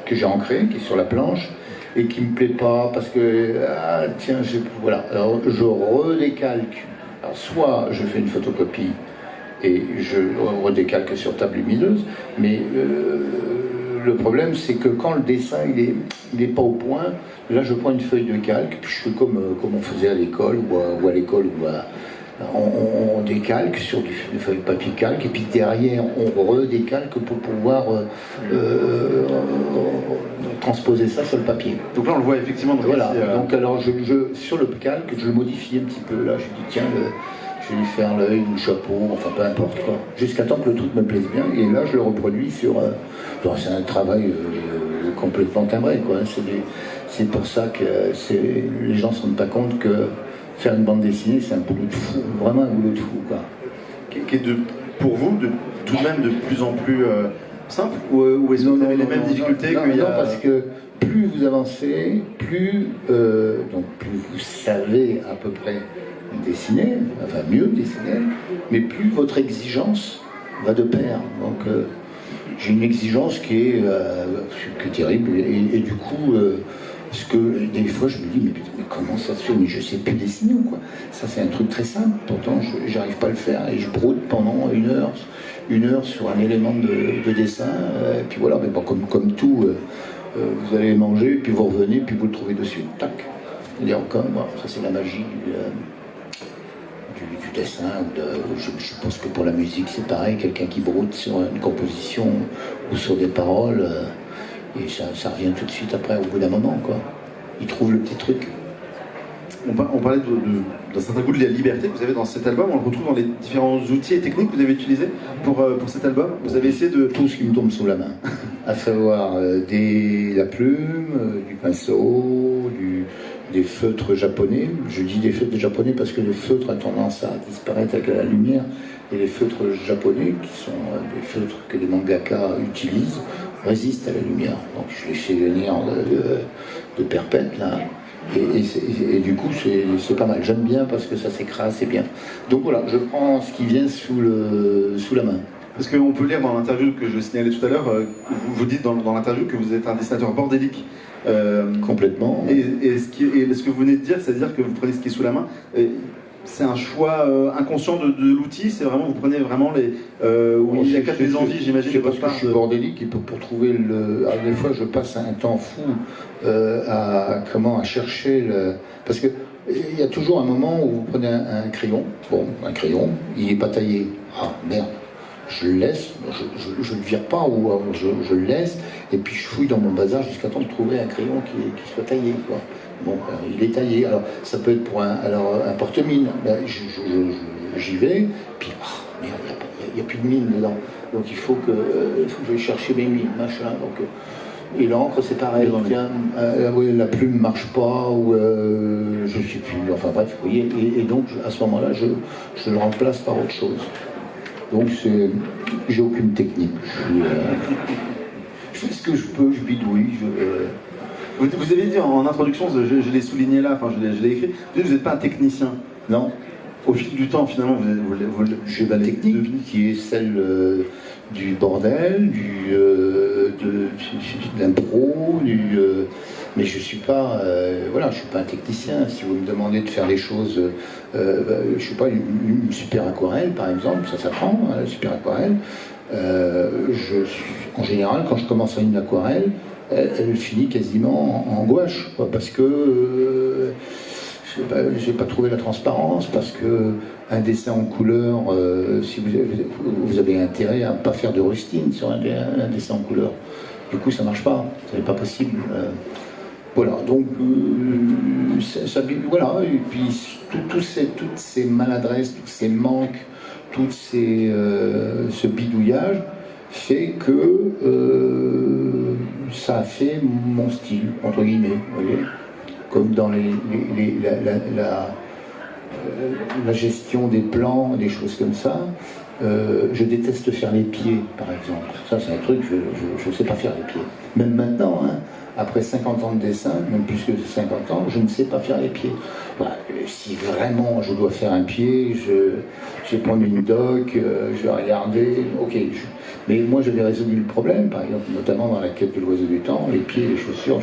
que j'ai ancré, qui est sur la planche, et qui me plaît pas, parce que, voilà, alors je redécalque. Alors, soit je fais une photocopie et je redécalque sur table lumineuse, mais le problème c'est que quand le dessin il est pas au point, là je prends une feuille de calque, puis je fais comme on faisait à l'école, ou à l'école, on décalque sur une feuille de papier calque, et puis derrière on redécalque pour pouvoir transposer ça sur le papier. Donc là on le voit effectivement. Voilà, donc alors sur le calque, je le modifie un petit peu, là je dis tiens, je vais lui faire l'œil ou le chapeau, enfin peu importe quoi, jusqu'à temps que le truc me plaise bien, et là je le reproduis sur... c'est un travail complètement timbré quoi, c'est pour ça que les gens ne se rendent pas compte que faire une bande dessinée, c'est un boulot de fou, vraiment un boulot de fou, quoi. Qui est pour vous tout de même de plus en plus simple, ou est-ce que vous avez les mêmes difficultés qu'il y a... Non, parce que plus vous avancez, plus vous savez à peu près dessiner, enfin mieux dessiner, mais plus votre exigence va de pair. Donc j'ai une exigence qui est terrible, et du coup... parce que des fois je me dis mais comment ça se fait, mais je sais plus dessiner ou quoi. Ça c'est un truc très simple, pourtant j'arrive pas à le faire et je brode pendant une heure sur un élément de dessin, et puis voilà, mais bon, comme tout, vous allez manger, puis vous revenez, puis vous le trouvez dessus, tac. Et encore, bon, ça c'est la magie du dessin. Je pense que pour la musique c'est pareil, quelqu'un qui brode sur une composition ou sur des paroles, et ça revient tout de suite après, au bout d'un moment, quoi. Il trouve le petit truc. On parlait d'un certain goût de la liberté que vous avez dans cet album. On le retrouve dans les différents outils et techniques que vous avez utilisés pour cet album. Vous avez essayé de... Tout ce qui me tombe sous la main. À savoir la plume, du pinceau, des feutres japonais. Je dis des feutres japonais parce que le feutre a tendance à disparaître avec la lumière. Et les feutres japonais, qui sont des feutres que les mangaka utilisent, résistent à la lumière. Donc je les fais venir de perpète, là. Et du coup, c'est pas mal. J'aime bien parce que ça s'écrase, c'est bien. Donc voilà, je prends ce qui vient sous la main. Parce qu'on peut lire dans l'interview que je signalais tout à l'heure, vous dites dans l'interview que vous êtes un dessinateur bordélique. Complètement. Et ce que vous venez de dire, c'est-à-dire que vous prenez ce qui est sous la main. C'est un choix inconscient de l'outil, c'est vraiment, vous prenez vraiment il y a des envies, j'imagine. C'est parce que je suis bordélique et pour trouver des fois, je passe un temps fou à chercher parce que il y a toujours un moment où vous prenez un crayon. Bon, un crayon, il n'est pas taillé. Ah merde. Je le laisse, je ne le vire pas, ou je le laisse, et puis je fouille dans mon bazar jusqu'à temps de trouver un crayon qui soit taillé, quoi. Bon, il est taillé. Alors, ça peut être pour un porte-mine. Ben, j'y vais, puis merde, il n'y a plus de mine dedans. Donc il faut que j'aille chercher mes mines, machin. Donc, et l'encre, c'est pareil. La plume ne marche pas, ou je ne sais plus. Enfin bref, vous voyez. Et donc, à ce moment-là, je le remplace par autre chose. Donc, j'ai aucune technique. Je fais ce que je peux, je bidouille. Vous avez dit en introduction, je l'ai souligné là, enfin je l'ai écrit, vous n'êtes pas un technicien. Non. Au fil du temps, finalement, j'ai la technique qui est celle du bordel, de l'impro, mais je suis pas, je suis pas un technicien. Si vous me demandez de faire les choses, je suis pas une super aquarelle, par exemple, ça s'apprend, la super aquarelle. En général, quand je commence à une aquarelle, elle finit quasiment en gouache, quoi, parce que j'ai pas trouvé la transparence, parce que un dessin en couleur, si vous avez intérêt à ne pas faire de rustine sur un dessin en couleur. Du coup, ça marche pas, c'est pas possible. Voilà, donc voilà, et puis toutes ces maladresses, tous ces manques, ce bidouillage fait que ça a fait mon style, entre guillemets, vous voyez, comme dans la gestion des plans, des choses comme ça. Je déteste faire les pieds, par exemple. Ça, c'est un truc, je ne sais pas faire les pieds. Même maintenant, hein, après 50 ans de dessin, même plus que 50 ans, je ne sais pas faire les pieds. Voilà. Si vraiment je dois faire un pied, je vais prendre une doc, je vais regarder, ok. Mais moi, j'avais résolu le problème, par exemple, notamment dans la quête de l'oiseau du temps, les pieds, les chaussures,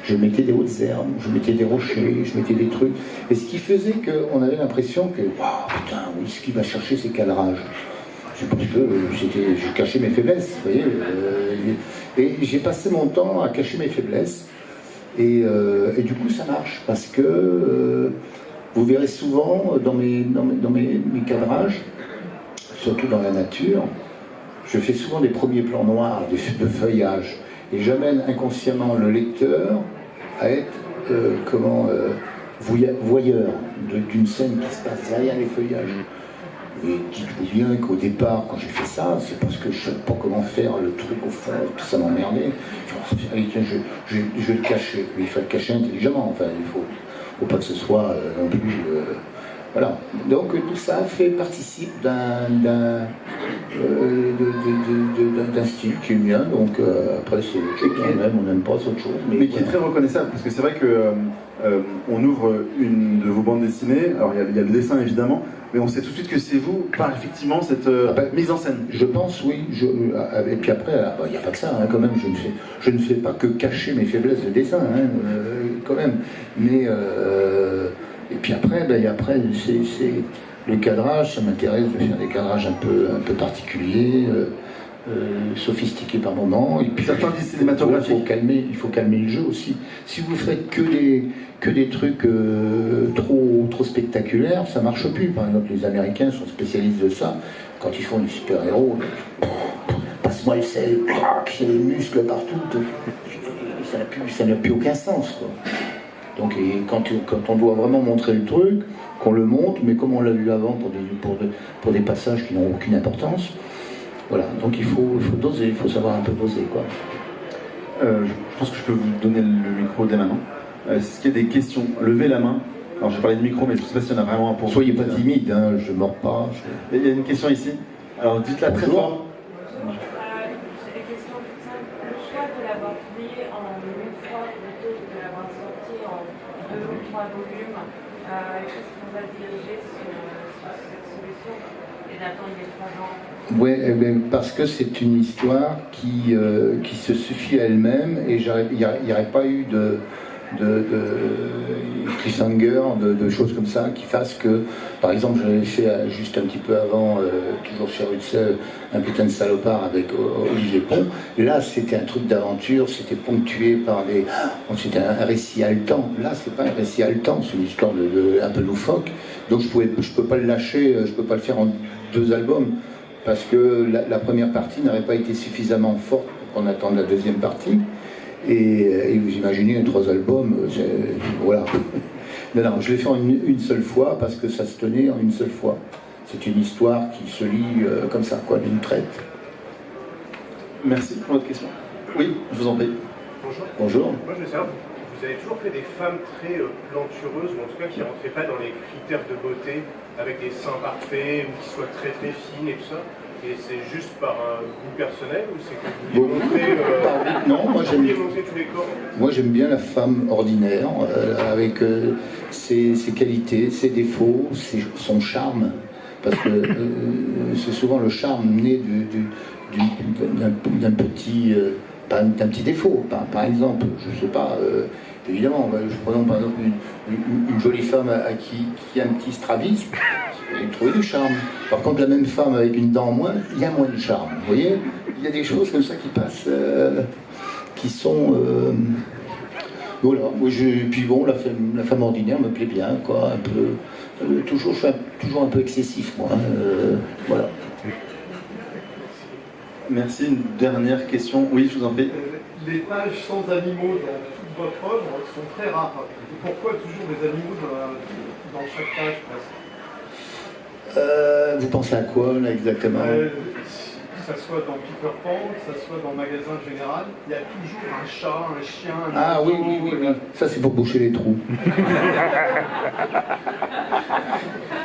je mettais des hautes herbes, je mettais des rochers, je mettais des trucs. Et ce qui faisait qu'on avait l'impression que, waouh, putain, oui, ce qu'il va chercher, c'est cadrage. C'est parce que je cachais mes faiblesses, vous voyez. Et j'ai passé mon temps à cacher mes faiblesses. Et du coup, ça marche, parce que vous verrez souvent dans mes cadrages, surtout dans la nature, je fais souvent des premiers plans noirs de feuillage. Et j'amène inconsciemment le lecteur à être voyeur d'une scène qui se passe derrière les feuillages. Et dites-vous bien qu'au départ, quand j'ai fait ça, c'est parce que je ne savais pas comment faire le truc au fond, et puis ça m'emmerdait. Je vais le cacher. Mais il faut le cacher intelligemment. Enfin, il faut pas que ce soit non plus. Voilà. Donc tout ça participe d'un style qui est le mien. Donc après, c'est on n'aime pas, c'est autre chose. Mais qui est très reconnaissable, parce que c'est vrai que on ouvre une de vos bandes dessinées. Alors il y a le dessin évidemment, mais on sait tout de suite que c'est vous par effectivement cette mise en scène. Je pense, oui. Et puis après, il n'y a pas que ça, hein, quand même. Je ne fais pas que cacher mes faiblesses de dessin, hein, quand même. Mais et puis après, c'est le cadrage. Ça m'intéresse de faire des cadrages un peu particuliers, sophistiqués par moments. Et puis certains disent cinématographiques. Il faut calmer le jeu aussi. Si vous faites que des trucs trop spectaculaires, ça marche plus. Par exemple, les Américains sont spécialistes de ça. Quand ils font du super-héros, passe-moi le sel, il y a des muscles partout. Ça n'a plus aucun sens, quoi. Donc quand on doit vraiment montrer le truc, qu'on le montre, mais comme on l'a vu avant pour des passages qui n'ont aucune importance, voilà. Donc il faut doser, il faut savoir un peu doser, quoi. Je pense que je peux vous donner le micro dès maintenant. Est-ce qu'il y a des questions? Levez la main. Alors je parlais de micro, mais je ne sais pas s'il y en a vraiment un pour vous. Soyez pas timide, hein, je ne mords pas. Il y a une question ici. Alors dites-la très fort. C'est des questions toutes simples. Le choix de l'avoir publié en une fois plutôt que de l'avoir sorti en 2 ou 3 volumes, qu'est-ce qui vous a dirigé sur cette solution et d'attendre les 3 ans? Ouais, parce que c'est une histoire qui se suffit à elle-même, et il n'y aurait pas eu de cliffhanger, de choses comme ça qui fassent que, par exemple, j'avais fait juste un petit peu avant, toujours chez Rutzel, un putain de salopard avec Olivier Pont. Là, c'était un truc d'aventure, c'était ponctué par c'était un récit haletant. Là, c'est pas un récit haletant, c'est une histoire un peu loufoque. Donc je peux pas le lâcher, je peux pas le faire en 2 albums, parce que la première partie n'aurait pas été suffisamment forte pour qu'on attende la deuxième partie. Et vous imaginez 3 albums, voilà. Non, je l'ai fait en une seule fois parce que ça se tenait en une seule fois. C'est une histoire qui se lit comme ça, quoi, d'une traite. Merci pour votre question. Oui, je vous en prie. Bonjour. Bonjour. Moi, je veux savoir, vous avez toujours fait des femmes très plantureuses, ou en tout cas qui ne rentraient pas dans les critères de beauté, avec des seins parfaits, ou qui soient très très fines et tout ça. Et c'est juste par un goût personnel, ou c'est que vous vouliez montrer, non, moi montrer tous les corps? Moi j'aime bien la femme ordinaire, avec ses qualités, ses défauts, son charme. Parce que c'est souvent le charme né d'un petit défaut. Par exemple, je sais pas, évidemment, je prends par exemple une jolie femme qui a un petit strabisme, j'ai trouvé du charme. Par contre, la même femme avec une dent en moins, il y a moins de charme. Vous voyez, il y a des choses comme ça qui passent, qui sont... voilà. Puis bon, la femme ordinaire me plaît bien, quoi, un peu... je suis toujours un peu excessif, moi. Voilà. Merci. Une dernière question. Oui, je vous en prie. les pages sans animaux dans toute votre œuvre sont très rares. Et pourquoi toujours des animaux dans chaque page presque? Vous pensez à quoi là exactement? Que ça soit dans Peter Pan, que ça soit dans le magasin général, il y a toujours un chat, un chien, un Ah oui, oiseau, oui, oui, oui. Ça c'est pour boucher les trous.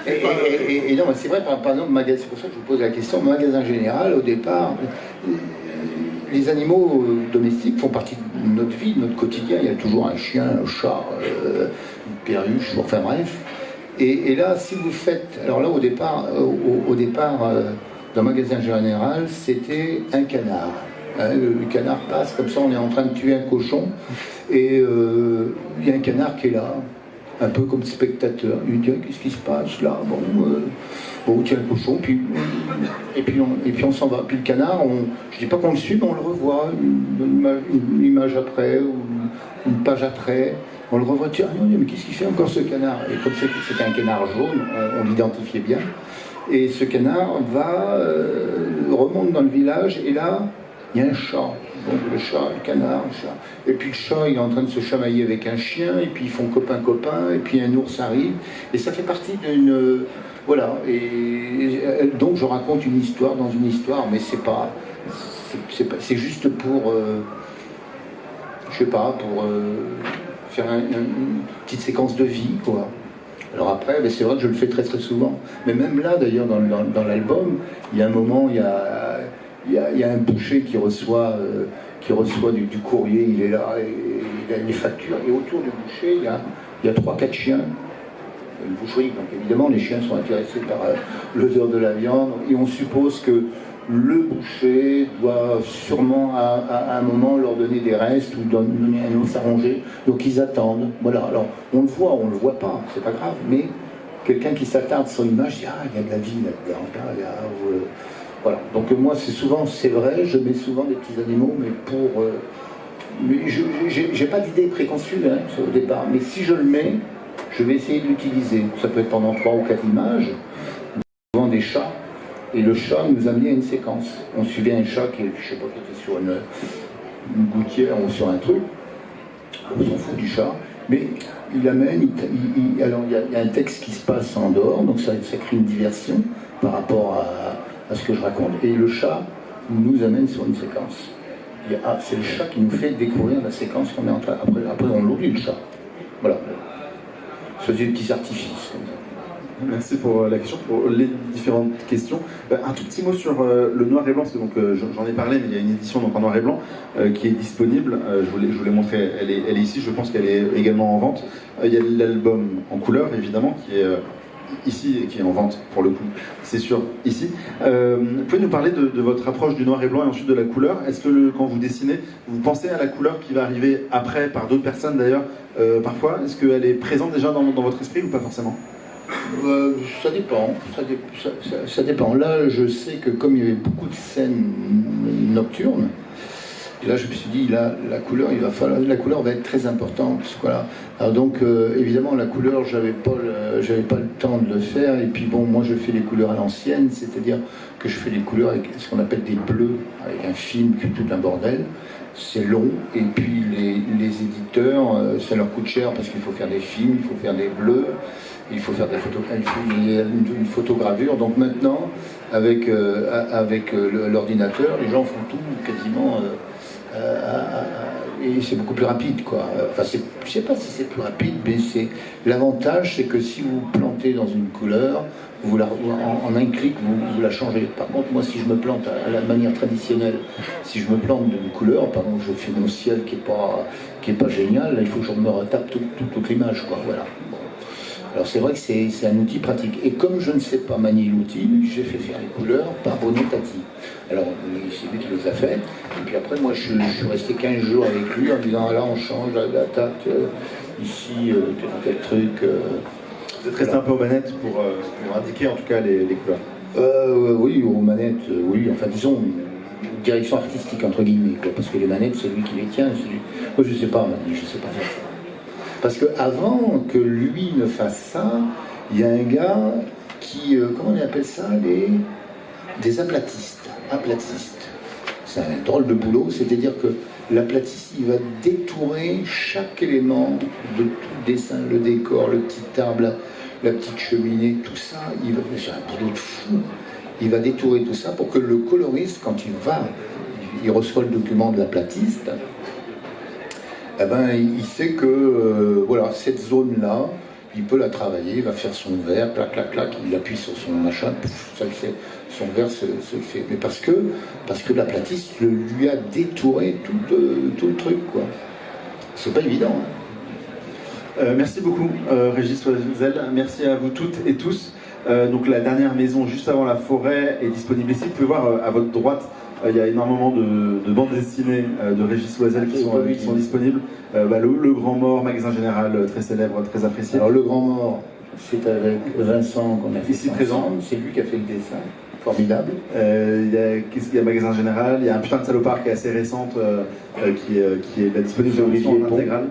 et non, c'est vrai, par exemple, c'est pour ça que je vous pose la question, magasin général, au départ, les animaux domestiques font partie de notre vie, de notre quotidien. Il y a toujours un chien, un chat, une perruche, enfin bref. Et là, si vous faites... Alors là, au départ dans le magasin général, c'était un canard. Hein, le canard passe, comme ça, on est en train de tuer un cochon. Et il y a un canard qui est là, un peu comme spectateur. Il dit, qu'est-ce qui se passe là? Bon, tiens le cochon, et puis on s'en va. Puis le canard, je dis pas qu'on le suit, mais on le revoit, une image après, ou une page après. On le revoit, tiens, mais qu'est-ce qu'il fait encore ce canard? Et comme c'était un canard jaune, on l'identifiait bien. Et ce canard remonte dans le village, et là, il y a un chat. Donc le chat, le canard, le chat. Et puis le chat, il est en train de se chamailler avec un chien, et puis ils font copain-copain, et puis un ours arrive. Et ça fait partie d'une... Voilà. Et donc je raconte une histoire dans une histoire, mais c'est juste pour... je sais pas, pour... faire une petite séquence de vie, quoi. Alors après, c'est vrai que je le fais très très souvent. Mais même là, d'ailleurs, dans l'album, il y a un moment, il y a un boucher qui reçoit du courrier, il est là, et il a les factures. Et autour du boucher, il y a 3-4 chiens. Une boucherie, donc évidemment, les chiens sont intéressés par l'odeur de la viande. Et on suppose que le boucher doit sûrement à un moment leur donner des restes ou donner un os à ronger, donc ils attendent. Voilà, alors on le voit pas, c'est pas grave, mais quelqu'un qui s'attarde sur l'image dit, ah, il y a de la vie là-dedans, voilà. Donc moi c'est vrai, je mets souvent des petits animaux, mais mais j'ai pas d'idée préconçue hein, au départ, mais si je le mets, je vais essayer de l'utiliser. Ça peut être pendant 3 ou 4 images, souvent des chats. Et le chat nous amenait à une séquence. On suivait un chat qui était sur une gouttière ou sur un truc. On s'en fout du chat. Mais il amène, alors il y a un texte qui se passe en dehors, donc ça crée une diversion par rapport à ce que je raconte. Et le chat nous amène sur une séquence. C'est le chat qui nous fait découvrir la séquence qu'on est en train. Après on l'oublie le chat. Voilà. Ça faisait des petits artifices comme ça. Merci pour la question, pour les différentes questions. Un tout petit mot sur le noir et blanc, parce que donc, j'en ai parlé, mais il y a une édition donc, en noir et blanc qui est disponible. Je vous l'ai montré, elle est ici, je pense qu'elle est également en vente. Il y a l'album en couleur, évidemment, qui est ici et qui est en vente, pour le coup. C'est sûr, ici. Vous pouvez nous parler de votre approche du noir et blanc et ensuite de la couleur? Est-ce que quand vous dessinez, vous pensez à la couleur qui va arriver après, par d'autres personnes d'ailleurs, parfois? Est-ce qu'elle est présente déjà dans votre esprit ou pas forcément? Ça dépend, ça dépend. Là, je sais que comme il y avait beaucoup de scènes nocturnes, et là je me suis dit, là, la couleur va être très importante. Voilà. Alors donc, évidemment, la couleur, j'avais pas le temps de le faire. Et puis bon, moi je fais les couleurs à l'ancienne, c'est-à-dire que je fais les couleurs avec ce qu'on appelle des bleus, avec un film qui est tout un bordel. C'est long, et puis les éditeurs, ça leur coûte cher parce qu'il faut faire des films, il faut faire des bleus. Il faut faire une photogravure. Donc maintenant, avec l'ordinateur, les gens font tout quasiment. Et c'est beaucoup plus rapide, quoi. Enfin, je sais pas si c'est plus rapide, mais l'avantage, c'est que si vous plantez dans une couleur, en un clic, vous la changez. Par contre, moi, si je me plante à la manière traditionnelle, si je me plante d'une couleur, par exemple, je fais mon ciel qui est pas génial, là, il faut que je me retape toute l'image, quoi. Voilà. Alors c'est vrai que c'est un outil pratique. Et comme je ne sais pas manier l'outil, j'ai fait faire les couleurs par Bruno Tati. Alors c'est lui qui les a faites. Et puis après, moi je suis resté 15 jours avec lui en disant, ah, là on change la date, ici tel truc. Vous êtes resté un peu aux manettes pour indiquer en tout cas les couleurs? Oui, aux manettes, oui. Enfin disons, direction artistique entre guillemets, quoi, parce que les manettes, c'est lui qui les tient. Moi je sais pas faire ça. Parce qu'avant que lui ne fasse ça, il y a un gars qui, comment on appelle ça, des aplatistes. c'est un drôle de boulot, c'est-à-dire que l'aplatiste, il va détourer chaque élément de tout le dessin, le décor, le petit arbre, la petite cheminée, tout ça, c'est un boulot de fou. Il va détourer tout ça pour que le coloriste, quand il reçoit le document de l'aplatiste, eh ben, il sait que voilà, cette zone-là, il peut la travailler, il va faire son verre, clac, clac, clac, il appuie sur son machin, pouf, ça le fait, son verre se le fait. Mais parce que l'aplatiste lui a détouré tout le truc, quoi. C'est pas évident, hein. Merci beaucoup, Régis Loisel. Merci à vous toutes et tous. Donc la dernière maison juste avant la forêt est disponible ici. Vous pouvez voir à votre droite, il y a énormément de bandes dessinées de Régis Loisel qui sont disponibles. Le Grand Mort, magasin général très célèbre, très apprécié. Alors le Grand Mort, c'est avec Vincent qu'on a fait ici présent. C'est lui qui a fait le dessin. Formidable. Il y a magasin général, il y a un putain de salopard qui est assez récente, qui est disponible en intégrale.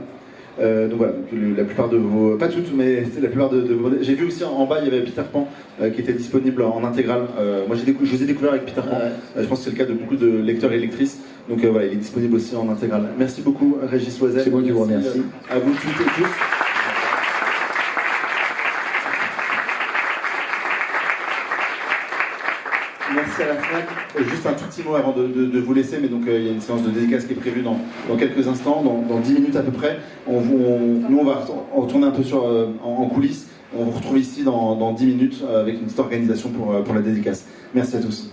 Donc voilà, la plupart de vos, pas toutes, mais la plupart de vos. J'ai vu aussi en bas, il y avait Peter Pan qui était disponible en intégrale. Moi, je vous ai découvert avec Peter Pan. Je pense que c'est le cas de beaucoup de lecteurs et lectrices. Donc voilà, il est disponible aussi en intégrale. Merci beaucoup, Régis Loisel. C'est moi qui vous remercie. À vous toutes et tous. Merci à la FNAC. Juste un tout petit mot avant de vous laisser, mais donc il y a une séance de dédicace qui est prévue dans quelques instants, dans 10 minutes à peu près. Nous, on va retourner un peu en coulisses. On vous retrouve ici dans 10 minutes avec une petite organisation pour la dédicace. Merci à tous.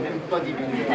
Même pas 10 minutes.